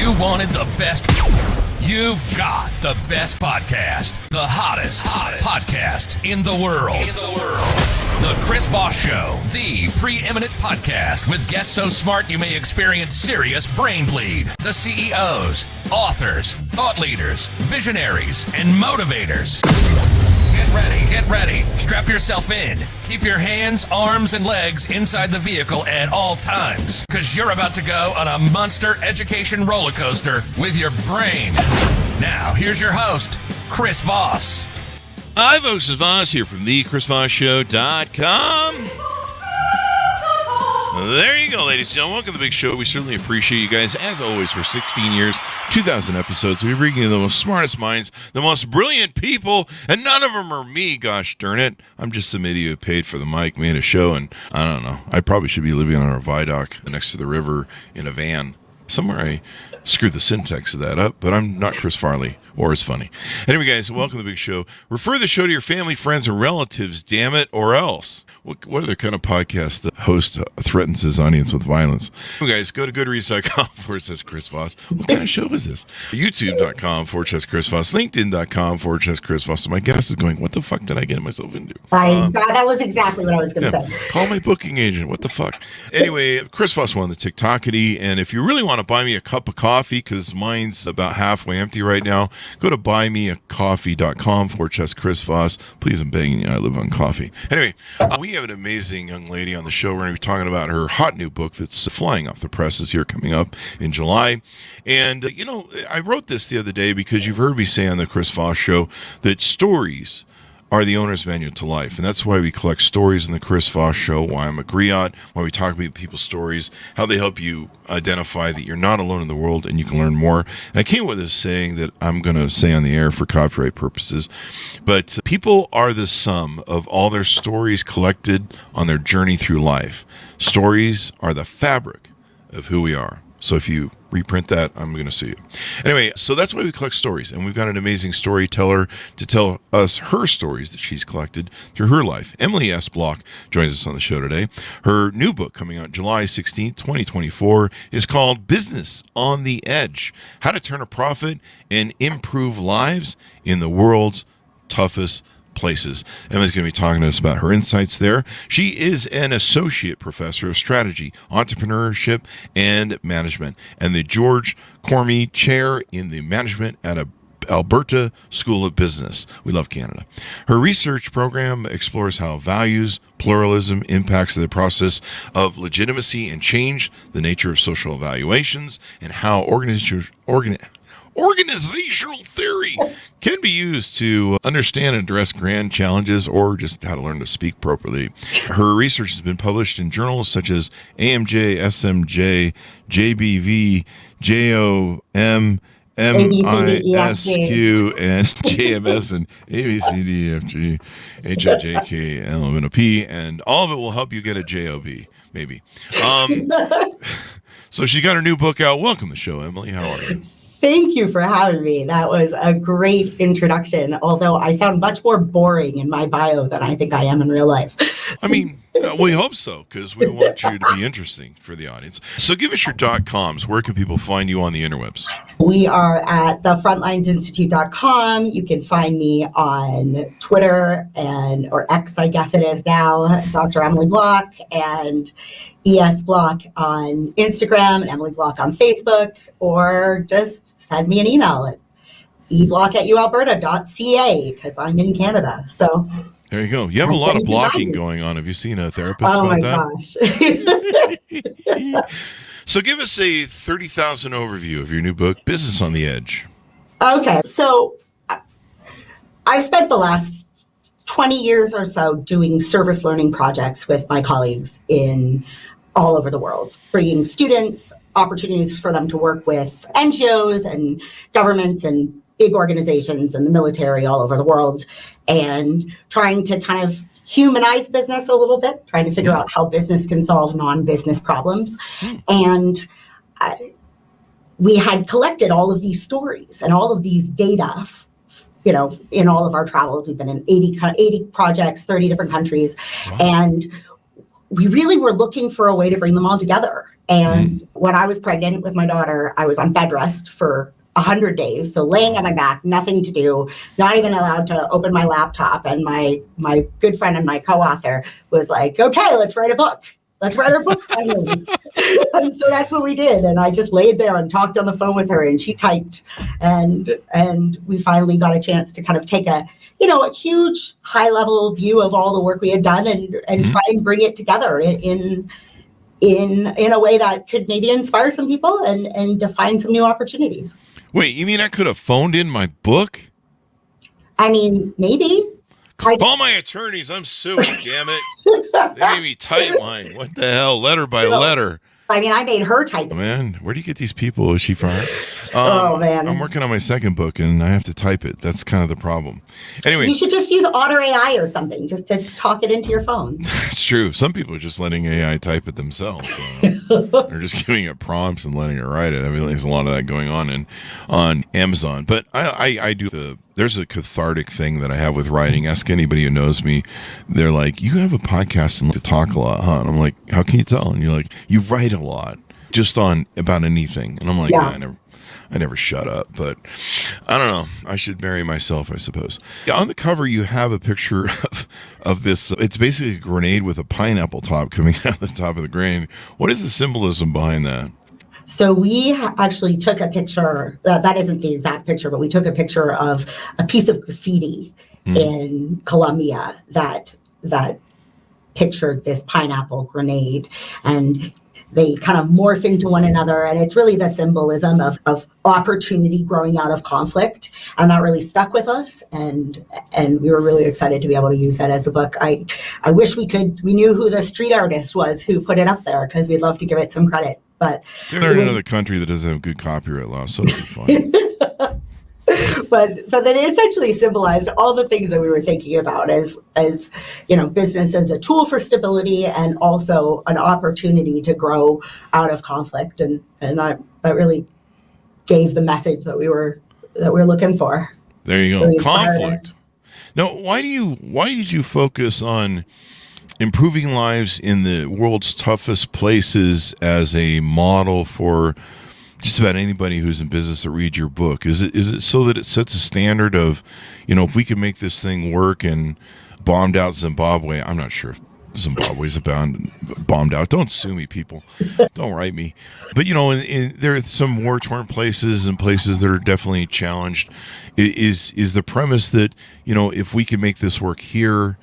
You wanted the best. You've got the best podcast. The hottest podcast in the world. The Chris Voss Show, the preeminent podcast with guests so smart you may experience serious brain bleed. The CEOs, authors, thought leaders, visionaries, and motivators. Get ready. Strap yourself in. Keep your hands, arms, and legs inside the vehicle at all times, because you're about to go on a monster education roller coaster with your brain. Now, here's your host, Chris Voss. Hi, folks. It's Voss here from thechrisvossshow.com. There you go, ladies and gentlemen. Welcome to the big show. We certainly appreciate you guys, as always, for 16 years, 2,000 episodes. We bring you the most smartest minds, the most brilliant people, and none of them are me, gosh darn it. I'm just some idiot who paid for the mic, made a show, and I don't know. I probably should be living on a viaduct next to the river in a van. Somewhere I screwed the syntax of that up, but I'm not Chris Farley or as funny. Anyway, guys, welcome to the big show. Refer the show to your family, friends, and relatives, damn it, or else. What other kind of podcast the host threatens his audience with violence? Anyway, guys, go to goodreads.com/Chris Voss. What kind of show is this? YouTube.com/Chris Voss. LinkedIn.com/Chris Voss. So my guest is going, what the fuck did I get myself into? That was exactly what I was going to say. Call my booking agent. What the fuck? Anyway, Chris Voss won the TikTokity, and if you really want to buy me a cup of coffee, because mine's about halfway empty right now, go to buymeacoffee.com/Chris Voss. Please, I'm begging you. I live on coffee. Anyway, we have an amazing young lady on the show. We're going to be talking about her hot new book that's flying off the presses here coming up in July. And, I wrote this the other day because you've heard me say on the Chris Voss Show that stories are the owner's manual to life. And that's why we collect stories in the Chris Voss Show, why I'm a griot, why we talk about people's stories, how they help you identify that you're not alone in the world and you can learn more. And I came with this saying that I'm going to say on the air for copyright purposes, but people are the sum of all their stories collected on their journey through life. Stories are the fabric of who we are. So if you reprint that, I'm going to see you. Anyway, so that's why we collect stories. And we've got an amazing storyteller to tell us her stories that she's collected through her life. Emily S. Block joins us on the show today. Her new book coming out July 16th, 2024 is called Business on the Edge: How to Turn a Profit and Improve Lives in the World's Toughest Places. Emily's going to be talking to us about her insights there. She is an associate professor of strategy, entrepreneurship, and management, and the George Cormie Chair in the Management at Alberta School of Business. We love Canada. Her research program explores how values, pluralism impacts the process of legitimacy and change, the nature of social evaluations, and how organizational theory can be used to understand and address grand challenges or just how to learn to speak properly. Her research has been published in journals such as AMJ, SMJ, JBV, JOM, MISQ, and JMS, and ABCDEFG, HIJK, LMNOP, and all of it will help you get a JOB, maybe. So she got her new book out. Welcome to the show, Emily. How are you? Thank you for having me. That was a great introduction, although I sound much more boring in my bio than I think I am in real life. I mean, we hope so, because we want you to be interesting for the audience. So give us your .coms. Where can people find you on the interwebs? We are at thefrontlinesinstitute.com. You can find me on Twitter or X, I guess it is now, Dr. Emily Block, and ES Block on Instagram, and Emily Block on Facebook, or just send me an email at eblock@ualberta.ca, because I'm in Canada. So there you go. You have a lot of blocking going on. Have you seen a therapist about that? Oh my gosh. So give us a 30,000 overview of your new book, Business on the Edge. Okay. So I've spent the last 20 years or so doing service learning projects with my colleagues in all over the world, bringing students opportunities for them to work with NGOs and governments and big organizations and the military all over the world, and trying to kind of humanize business a little bit, trying to figure out how business can solve non-business problems. And we had collected all of these stories and all of these data, in all of our travels. We've been in 80 projects, 30 different countries. Wow. And we really were looking for a way to bring them all together And when I was pregnant with my daughter, I was on bed rest for 100 days. So laying on my back, nothing to do, not even allowed to open my laptop. And my good friend and my co-author was like, okay, let's write a book. Let's write our book finally. And so that's what we did. And I just laid there and talked on the phone with her, and she typed. And we finally got a chance to kind of take a huge high level view of all the work we had done and try and bring it together in a way that could maybe inspire some people and define some new opportunities. Wait, you mean I could have phoned in my book? I mean, maybe. Call my attorneys. I'm suing, damn it. They made me type mine. What the hell? Letter by letter. I mean, I made her type. Oh, man, where do you get these people? Is she from? Oh, man. I'm working on my second book, and I have to type it. That's kind of the problem. Anyway. You should just use Otter AI or something, just to talk it into your phone. It's true. Some people are just letting AI type it themselves. They're just giving it prompts and letting it write it. I mean, there's a lot of that going on Amazon. But I do there's a cathartic thing that I have with writing. Ask anybody who knows me. They're like, you have a podcast and like to talk a lot, huh? And I'm like, how can you tell? And you're like, you write a lot just about anything. And I'm like, yeah. I never shut up, but I don't know. I should marry myself, I suppose. Yeah, on the cover, you have a picture of this. It's basically a grenade with a pineapple top coming out of the top of the grenade. What is the symbolism behind that? So we actually took a picture, that isn't the exact picture, but we took a picture of a piece of graffiti in Colombia that pictured this pineapple grenade, and they kind of morph into one another. And it's really the symbolism of opportunity growing out of conflict. And that really stuck with us. And we were really excited to be able to use that as the book. I wish we knew who the street artist was who put it up there, because we'd love to give it some credit. But they're in another country that doesn't have good copyright law, so it'll be fun. But then it essentially symbolized all the things that we were thinking about as business as a tool for stability and also an opportunity to grow out of conflict, and that really gave the message that we were looking for. There you go, really conflict. Now, why did you focus on improving lives in the world's toughest places as a model for just about anybody who's in business that reads your book? Is it so that it sets a standard of, if we can make this thing work in bombed out Zimbabwe? I'm not sure if Zimbabwe's bombed out. Don't sue me, people. Don't write me. But, there are some war-torn places and places that are definitely challenged. Is the premise that, if we can make this work here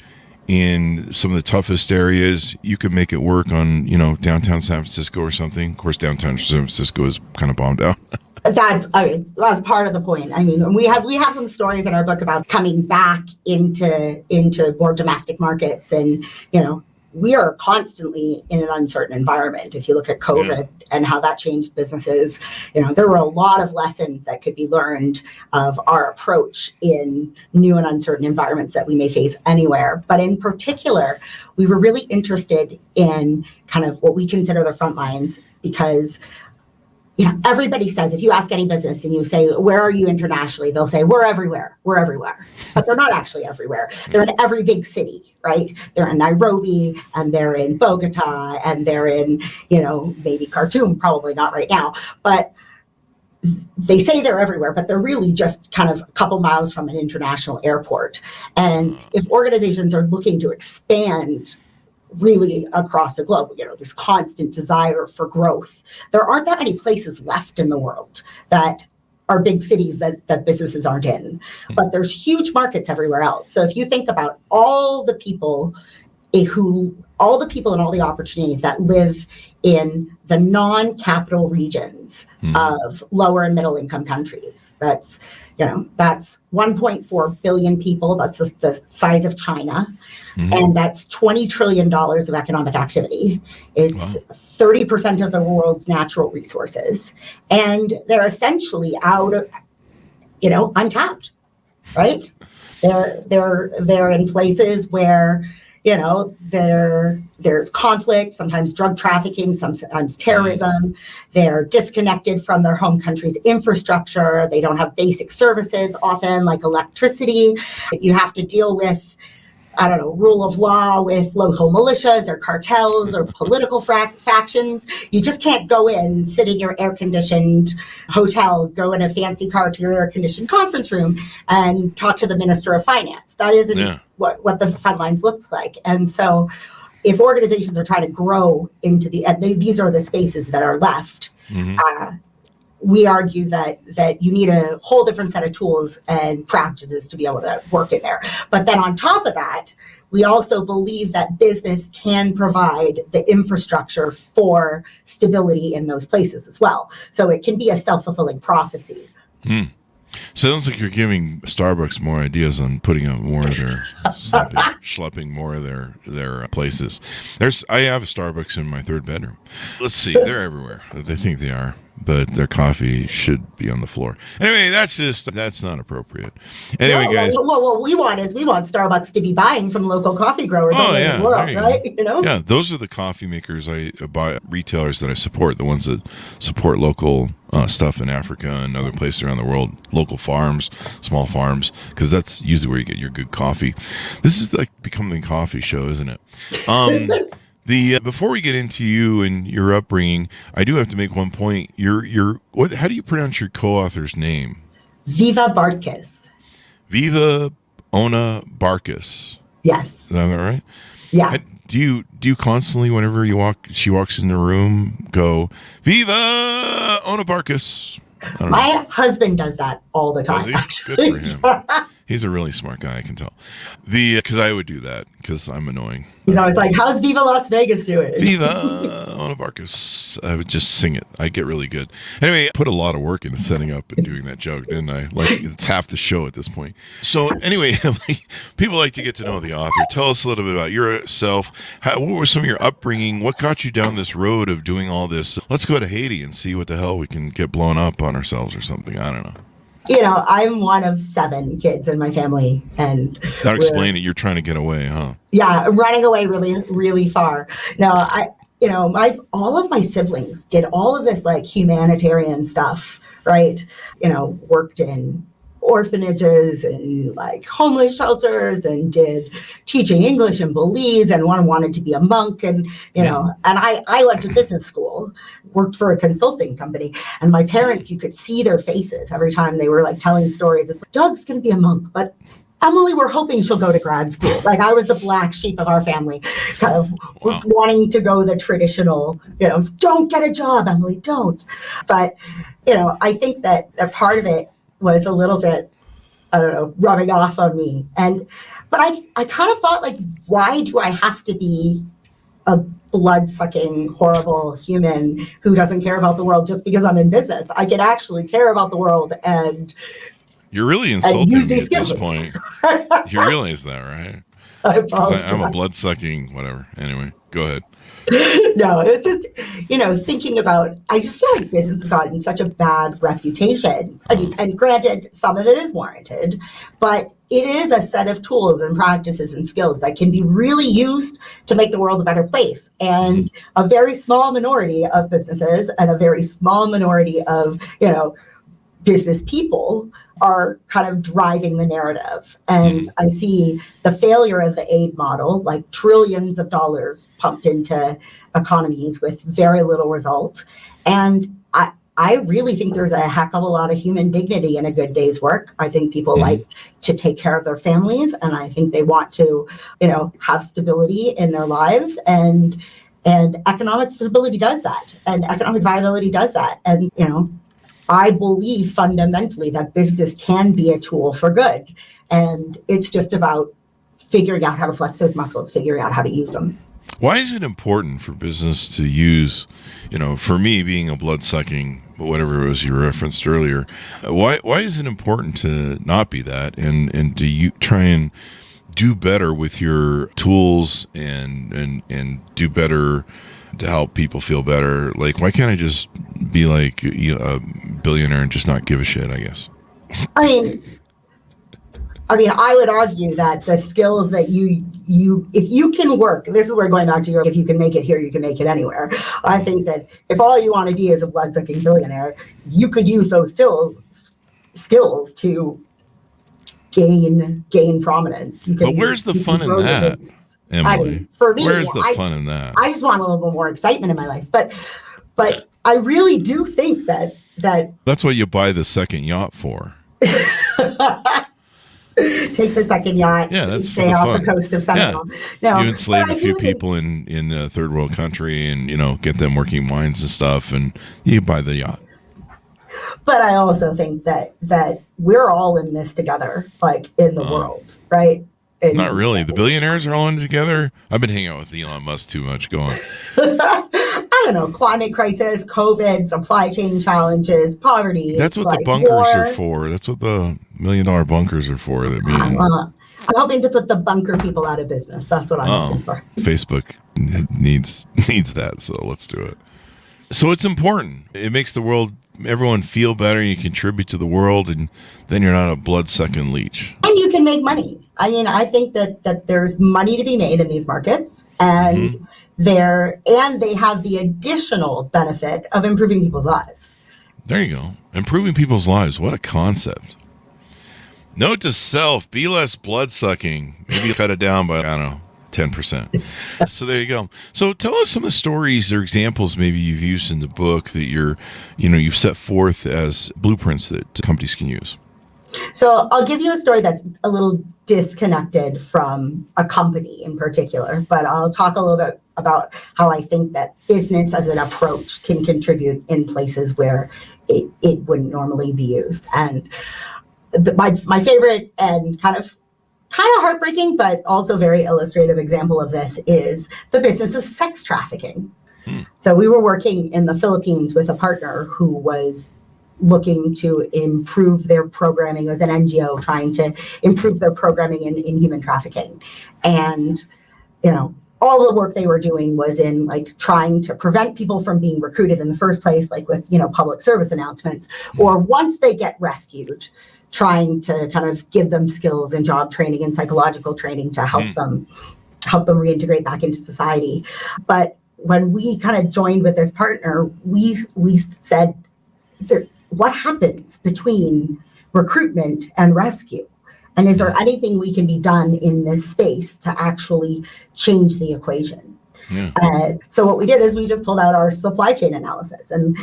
in some of the toughest areas, you could make it work on, downtown San Francisco or something? Of course, downtown San Francisco is kind of bombed out. That's part of the point. I mean, we have some stories in our book about coming back into more domestic markets, and we are constantly in an uncertain environment. If you look at COVID and how that changed businesses, there were a lot of lessons that could be learned of our approach in new and uncertain environments that we may face anywhere. But in particular, we were really interested in kind of what we consider the front lines, because everybody says, if you ask any business and you say, where are you internationally? They'll say, we're everywhere. But they're not actually everywhere. They're in every big city, right? They're in Nairobi, and they're in Bogota, and they're in, maybe Khartoum, probably not right now. But they say they're everywhere, but they're really just kind of a couple miles from an international airport. And if organizations are looking to expand really across the globe, this constant desire for growth, there aren't that many places left in the world that are big cities that businesses aren't in, but there's huge markets everywhere else. So if you think about all the people and all the opportunities that live in the non-capital regions of lower and middle income countries, that's 1.4 billion people. That's the size of China. And that's $20 trillion of economic activity. It's 30% of the world's natural resources. And they're essentially untapped, right? They're in places where, there's conflict, sometimes drug trafficking, sometimes terrorism. They're disconnected from their home country's infrastructure. They don't have basic services, often like electricity. You have to deal with I don't know, rule of law with local militias or cartels or political factions. You just can't go in, sit in your air-conditioned hotel, go in a fancy car to your air-conditioned conference room and talk to the Minister of Finance. That isn't what the front lines looks like. And so if organizations are trying to grow into these are the spaces that are left, we argue that you need a whole different set of tools and practices to be able to work in there. But then on top of that, we also believe that business can provide the infrastructure for stability in those places as well. So it can be a self-fulfilling prophecy. Sounds like you're giving Starbucks more ideas on putting up more of their schlepping more of their places. I have a Starbucks in my third bedroom. Let's see, they're everywhere. They think they are, but their coffee should be on the floor. Anyway, that's not appropriate. Anyway, guys. What we want Starbucks to be buying from local coffee growers all over the world, right? Yeah, those are the coffee makers I buy, retailers that I support, the ones that support local stuff in Africa and other places around the world, local farms, small farms, because that's usually where you get your good coffee. This is like becoming a coffee show, isn't it? Before we get into you and your upbringing, I do have to make one point. How do you pronounce your co-author's name? Viva Bartkus. Viva Ona Bartkus. Yes. Is that right? Yeah. Do you constantly, whenever she walks in the room, go, Viva Ona Bartkus? My husband does that all the time, actually. Good for him. He's a really smart guy, I can tell. Because I would do that, because I'm annoying. He's always like, how's Viva Las Vegas doing? Viva Ona Bartkus. I would just sing it. I get really good. Anyway, I put a lot of work into setting up and doing that joke, didn't I? Like, it's half the show at this point. So anyway, people like to get to know the author. Tell us a little bit about yourself. What was some of your upbringing? What got you down this road of doing all this? Let's go to Haiti and see what the hell we can get blown up on ourselves or something. I don't know. I'm one of 7 kids in my family, and that explains it. You're trying to get away, huh? Yeah, I'm running away really, really far. No, all of my siblings did all of this like humanitarian stuff, right? Worked in orphanages and like homeless shelters and did teaching English in Belize, and one wanted to be a monk, and and I went to business school, worked for a consulting company, and my parents, you could see their faces every time they were like telling stories. It's like, Doug's gonna be a monk, but Emily, we're hoping she'll go to grad school. Like, I was the black sheep of our family, kind of wanting to go the traditional, don't get a job, Emily, don't. But I think that part of it was a little bit, I don't know, rubbing off on me. But I kind of thought, like, why do I have to be a blood-sucking, horrible human who doesn't care about the world just because I'm in business? I could actually care about the world and you're really insulting me at this point. You realize that, right? I apologize. I'm a blood-sucking whatever. Anyway, go ahead. No, it's just, thinking about, I just feel like business has gotten such a bad reputation. I mean, and granted, some of it is warranted, but it is a set of tools and practices and skills that can be really used to make the world a better place. And a very small minority of businesses and a very small minority of, business people are kind of driving the narrative. And I see the failure of the aid model, like trillions of dollars pumped into economies with very little result. And I really think there's a heck of a lot of human dignity in a good day's work. I think people like to take care of their families, and I think they want to, have stability in their lives, and economic stability does that, and economic viability does that. And, I believe fundamentally that business can be a tool for good. And it's just about figuring out how to flex those muscles, figuring out how to use them. Why is it important for business to use, for me being a blood-sucking, whatever it was you referenced earlier, why is it important to not be that? And do you try and do better with your tools and do better to help people feel better? Like, why can't I just be like a billionaire and just not give a shit, I guess? I mean, I would argue that the skills that you if you can work, this is where going back to if you can make it here, you can make it anywhere. I think that if all you want to be is a blood-sucking billionaire, you could use those skills to gain prominence. But where's the fun in that, Emily? I mean, for me, where's the fun in that? I just want a little bit more excitement in my life. But I really do think that that's what you buy the second yacht for. Take the second yacht. Yeah, that's stay off the coast of Senegal. Yeah. No, you enslave a few people in a third world country, and get them working mines and stuff, and you buy the yacht. But I also think that we're all in this together, like in the world, right? Not really. The billionaires are all in together. I've been hanging out with Elon Musk too much. Go on. I don't know. Climate crisis, COVID, supply chain challenges, poverty. That's what the bunkers are for. That's what the $1 million bunkers are for. That mean. I'm hoping to put the bunker people out of business. That's what I'm looking for. Facebook needs that, so let's do it. So it's important. It makes everyone feel better. You contribute to the world, and then you're not a blood-sucking leech. And you can make money. I mean, I think that there's money to be made in these markets, and they have the additional benefit of improving people's lives. There you go. Improving people's lives. What a concept. Note to self, be less blood-sucking. Maybe cut it down by, 10%. So there you go. So tell us some of the stories or examples maybe you've used in the book that you've set forth as blueprints that companies can use. So I'll give you a story that's a little disconnected from a company in particular, but I'll talk a little bit about how I think that business as an approach can contribute in places where it wouldn't normally be used. And my favorite and kind of heartbreaking, but also very illustrative example of this is the business of sex trafficking. So we were working in the Philippines with a partner who was looking to improve their programming. It was an NGO trying to improve their programming in human trafficking. And, all the work they were doing was in like trying to prevent people from being recruited in the first place, like with, public service announcements, or once they get rescued, trying to kind of give them skills and job training and psychological training to help them reintegrate back into society. But when we kind of joined with this partner, we said, what happens between recruitment and rescue? And is there anything we can be done in this space to actually change the equation? Yeah. So what we did is we just pulled out our supply chain analysis. And,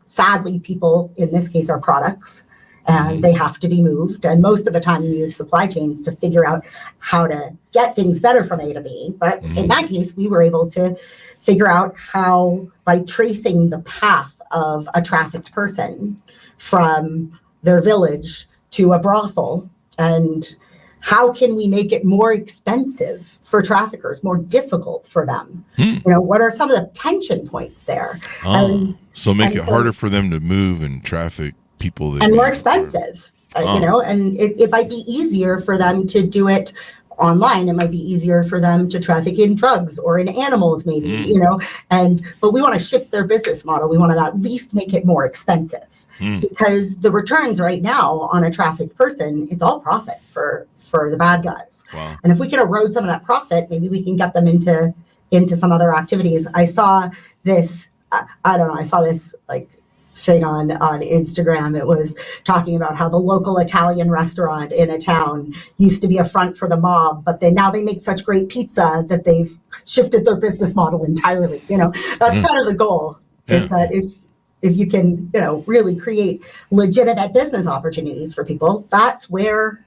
sadly, people in this case are products. And they have to be moved. And most of the time you use supply chains to figure out how to get things better from A to B. But in that case, we were able to figure out how, by tracing the path of a trafficked person from their village to a brothel, and how can we make it more expensive for traffickers, more difficult for them? What are some of the tension points there? So make it harder for them to move and traffic people and more expensive, and it might be easier for them to do it online. It might be easier for them to traffic in drugs or in animals, maybe, but we want to shift their business model. We want to at least make it more expensive because the returns right now on a trafficked person, it's all profit for the bad guys. Wow. And if we can erode some of that profit, maybe we can get them into some other activities. I saw this, I saw this like thing on Instagram. It was talking about how the local Italian restaurant in a town used to be a front for the mob, but now they make such great pizza that they've shifted their business model entirely. That's kind of the goal, is that if you can, really create legitimate business opportunities for people, that's where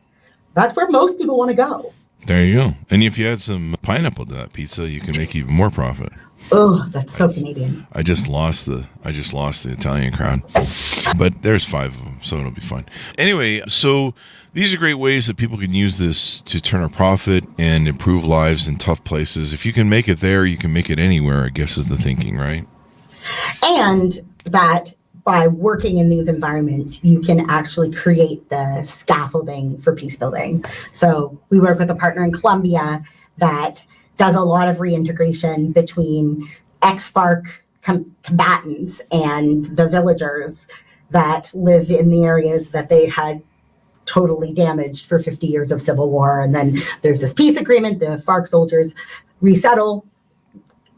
most people want to go. There you go. And if you add some pineapple to that pizza, you can make even more profit. Oh, that's so Canadian. I just lost the Italian crowd, but there's 5 of them, so it'll be fun. Anyway, so these are great ways that people can use this to turn a profit and improve lives in tough places. If you can make it there, you can make it anywhere, I guess is the thinking, right? And that by working in these environments, you can actually create the scaffolding for peace building. So we work with a partner in Colombia that does a lot of reintegration between ex-FARC combatants and the villagers that live in the areas that they had totally damaged for 50 years of civil war. And then there's this peace agreement. The FARC soldiers resettle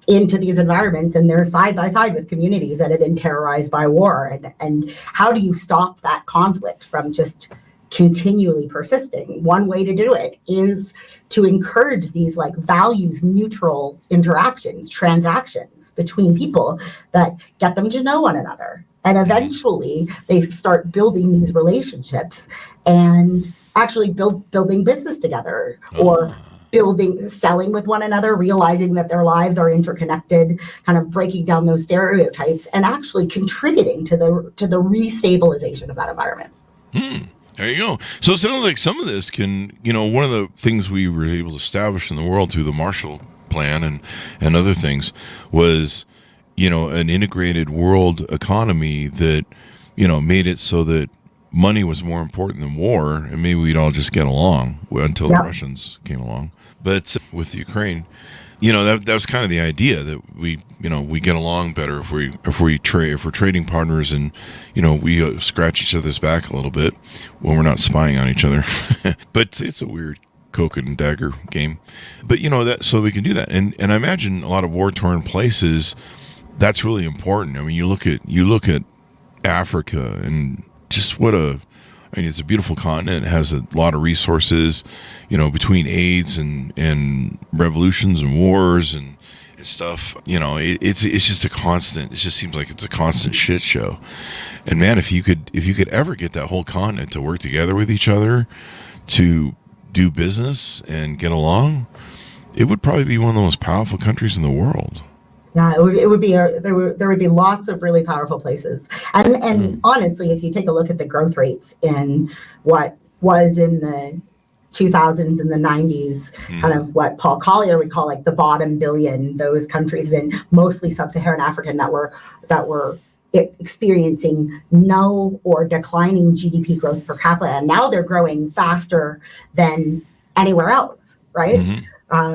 into these environments, and they're side by side with communities that have been terrorized by war. And how do you stop that conflict from just continually persisting. One way to do it is to encourage these like values neutral interactions, transactions between people that get them to know one another. And eventually they start building these relationships and actually building business together, or selling with one another, realizing that their lives are interconnected, kind of breaking down those stereotypes and actually contributing to the restabilization of that environment. There you go. So it sounds like some of this can, one of the things we were able to establish in the world through the Marshall Plan and other things was, an integrated world economy that, made it so that money was more important than war, and maybe we'd all just get along until the Russians came along. But with Ukraine, that was kind of the idea, that we get along better if we're trading partners, and we scratch each other's back a little bit when we're not spying on each other. But it's a weird cloak and dagger game. But that, so we can do that, and I imagine a lot of war torn places, that's really important. I mean, you look at Africa, and just it's a beautiful continent. It has a lot of resources, between AIDS and revolutions and wars and stuff. It's just a constant. It just seems like it's a constant shit show. And man, if you could ever get that whole continent to work together with each other, to do business and get along, it would probably be one of the most powerful countries in the world. Yeah, it would be there would be lots of really powerful places, and honestly, if you take a look at the growth rates in what was in the 2000s and the 90s, kind of what Paul Collier would call like the bottom billion, those countries in mostly sub-Saharan Africa that were experiencing no or declining GDP growth per capita, and now they're growing faster than anywhere else, right? Mm-hmm.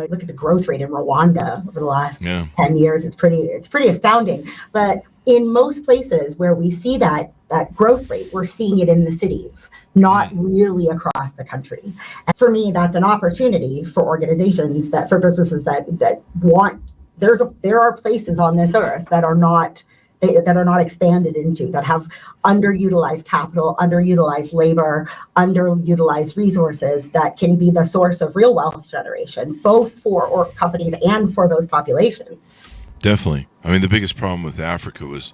Look at the growth rate in Rwanda over the last 10 years. It's pretty astounding. But in most places where we see that growth rate, we're seeing it in the cities, not really across the country. And for me, that's an opportunity for organizations, for businesses that want. There are places on this earth that are not expanded into, that have underutilized capital, underutilized labor, underutilized resources that can be the source of real wealth generation, both for companies and for those populations. Definitely. I mean, the biggest problem with Africa was,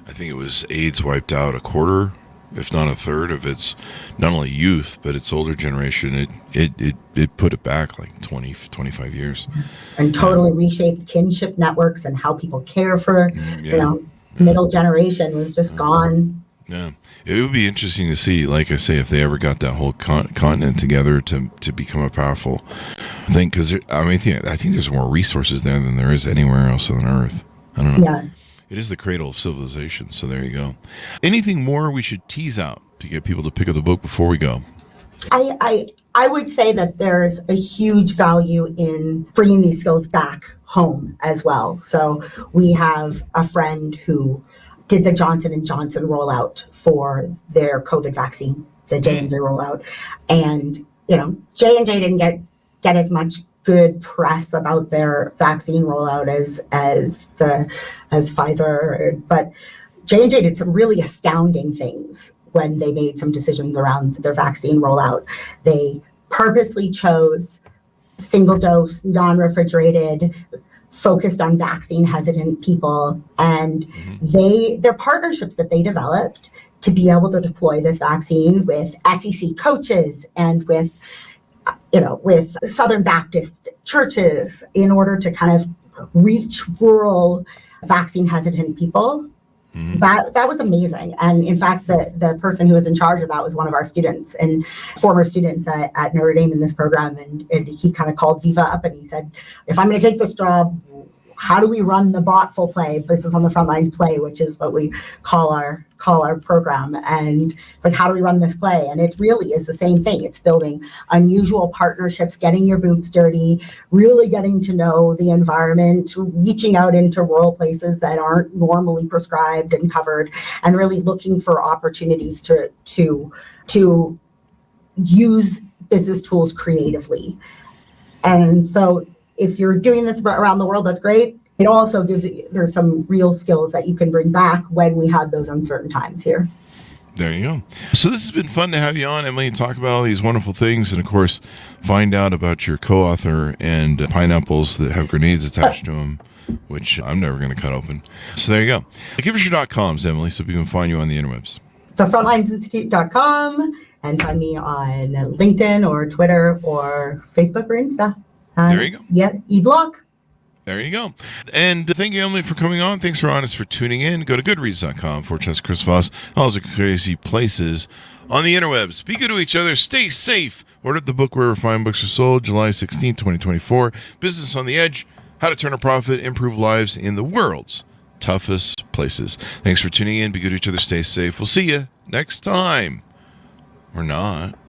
I think it was AIDS wiped out a quarter, if not a third of its, not only youth, but its older generation. It put it back like 20, 25 years. And totally reshaped kinship networks and how people care for, middle generation was just gone. Yeah, it would be interesting to see, like I say, if they ever got that whole continent together to become a powerful thing. Because I think there's more resources there than there is anywhere else on Earth. I don't know. Yeah, it is the cradle of civilization. So there you go. Anything more we should tease out to get people to pick up the book before we go? I would say that there's a huge value in bringing these skills back home as well. So we have a friend who did the Johnson & Johnson rollout for their COVID vaccine, the J&J rollout. And, J&J didn't get as much good press about their vaccine rollout as Pfizer, but J&J did some really astounding things when they made some decisions around their vaccine rollout. They purposely chose single dose, non-refrigerated, focused on vaccine hesitant people, and their partnerships that they developed to be able to deploy this vaccine with SEC coaches and with Southern Baptist churches in order to kind of reach rural vaccine hesitant people. That was amazing. And in fact, the person who was in charge of that was one of our students and former students at Notre Dame in this program. And he kind of called Viva up and he said, if I'm going to take this job, how do we run the thoughtful play, business on the front lines play, which is what we call our program. And it's like, how do we run this play? And it really is the same thing. It's building unusual partnerships, getting your boots dirty, really getting to know the environment, reaching out into rural places that aren't normally prescribed and covered, and really looking for opportunities to use business tools creatively. And so if you're doing this around the world, that's great. It also there's some real skills that you can bring back when we have those uncertain times here. There you go. So this has been fun to have you on, Emily, and talk about all these wonderful things, and of course, find out about your co-author and pineapples that have grenades attached to them, which I'm never going to cut open. So there you go. Give us your .coms, Emily, so people can find you on the interwebs. So frontlinesinstitute.com, and find me on LinkedIn or Twitter or Facebook or Insta. There you go. Yeah, eBlog. There you go. And thank you, Emily, for coming on. Thanks, Ron, for tuning in. Go to goodreads.com/Chris Voss. All the crazy places on the interwebs. Be good to each other. Stay safe. Order the book wherever fine books are sold, July 16, 2024. Business on the Edge. How to turn a profit, improve lives in the world's toughest places. Thanks for tuning in. Be good to each other. Stay safe. We'll see you next time. Or not.